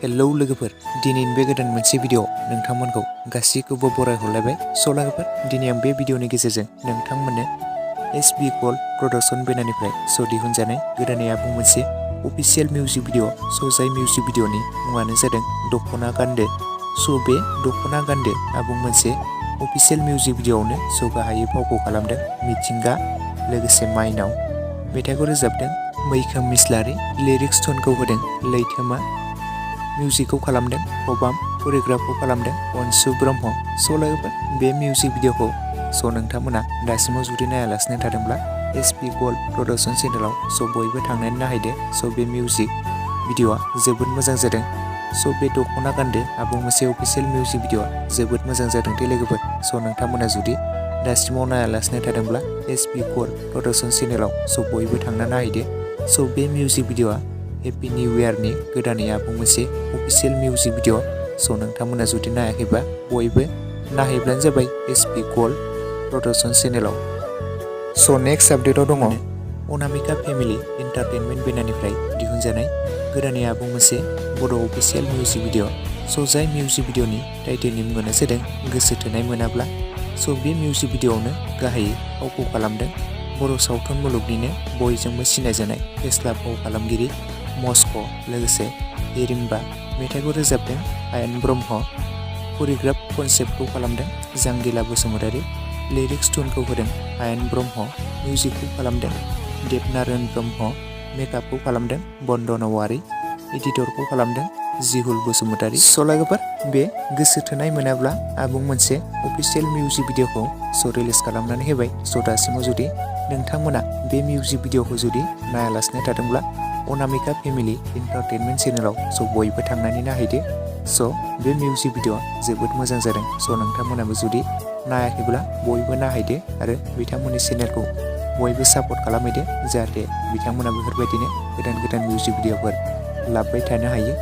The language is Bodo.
हेलौ लोगोफोर, दिनैनि बे गोदान मोनसे भिडिअ नोंथांमोनखौ गासिखौबो बरायहरलायबाय। स' लोगोफोर, दिनै आं बे भिडिअनि गेजेरजों नोंथांमोननो एसबी गोल्ड प्रडाक्शन बेनारनिफ्राय दिहुनजानाय गोदानै आबुं मोनसे अफिशियेल मिउजिक भिडिअ। जाय मिउजिक भिडिअनि मुङानो जादों दखना गान्दो। बे दखना गान्दो आबुं मोनसे अफिशियेल मिउजिक भिडिअआवनो गाहायै फावखौ खालामदों मिथिंगा लोगोसे माइनाव। मेथाइखौ रोजाबदों मैखोम मिस्लारि, लिरिक्स टनखौ होदों लैथोमा, मिउजिकखौ खालामदों खबाम, करिय'ग्राफखौ खालामदों अनसु ब्रह्म। लोगोफोर, बे मिउजिक भिडिअखौ नोंथांमोना दासिमाव जुदि नायालासिनो थादोंब्ला एसबी गोल्ड प्रडाक्शन चेनेलाव बयबो थांनानै नायहैदो। बे मिउजिक भिडिअआ जोबोद मोजां जादों। बे दखना गान्दो आबुं मोनसे अफिशियेल मिउजिक भिडिअआ जोबोद मोजां जादों दे लोगोफोर। नोंथांमोना जुदि दासिमाव नायालासिनो थादोंब्ला एसबी गोल्ड प्रडाक्शन चेनेलाव बयबो थांना नायहैदो। बे मिउजिक भिडिअआ हेपि निउ इयारनि गोदानै आबुं मोनसे अफिशियेल मिउजिक भिडिअ। नोंथांमोना जुदि नायाखैबा बयबो नायहैब्लानो जाबाय एसबी गोल्ड प्रडाक्शन चेनेलाव। नेक्स्ट आपडेटआव दङ अनामिका फेमिलि एन्टारटेनमेन्ट बेनारनिफ्राय दिहुनजानाय गोदानै आबुं मोनसे बड' अफिशियेल मिउजिक भिडिअ। जाय मिउजिक भिडिअनि टाइटेलनि मुङानो जादों गोसो थोनाय मोनाब्ला। बे मिउजिक भिडिअआवनो गाहायै फावखौ खालामदों बर' सावथुन मुलुगनिनो बयजोंबो सिनायजानाय फेस्ला फाव खालामगिरि मस्क' लोगोसे हिरिम्बा। मेथाइखौ रोजाबदों आयेन ब्रह्म, करिय'ग्राफ कनसेप्टखौ खालामदों जांगिला बसुमतारी, लिरिक्स टुनखौ होदों आयेन ब्रह्म, मिउजिकखौ खालामदों देबनारायण ब्रह्म, मेकआपखौ खालामदों बन्दन औवारी, एडिटरखौ खालामदों जिहुल बसुमतारी। लोगोफोर, बे गोसो थोनाय मोनाब्ला आबुं मोनसे अफिशियेल मिउजिक भिडिअखौ रिलिज खालामनानै होबाय। दासिमाव जुदि नोंथांमोना बे मिउजिक भिडिअखौ जुदि नायालासिनो थादोंब्ला अनामिका फेमिलि एन्टारटेनमेन्ट चेनेलाव बयबो थांनानै नायहैदो। बे मिउजिक भिडिअआ जोबोद मोजां जादों। नोंथांमोनाबो जुदि नायाखैब्ला बयबो नायहैदो आरो बिथांमोननि चेनेलखौ बयबो सापर्ट खालामहैदो, जाहाथे बिथांमोना बेफोरबायदिनो गोदान गोदान मिउजिक भिडिअफोर लाबोबाय थानो हायो।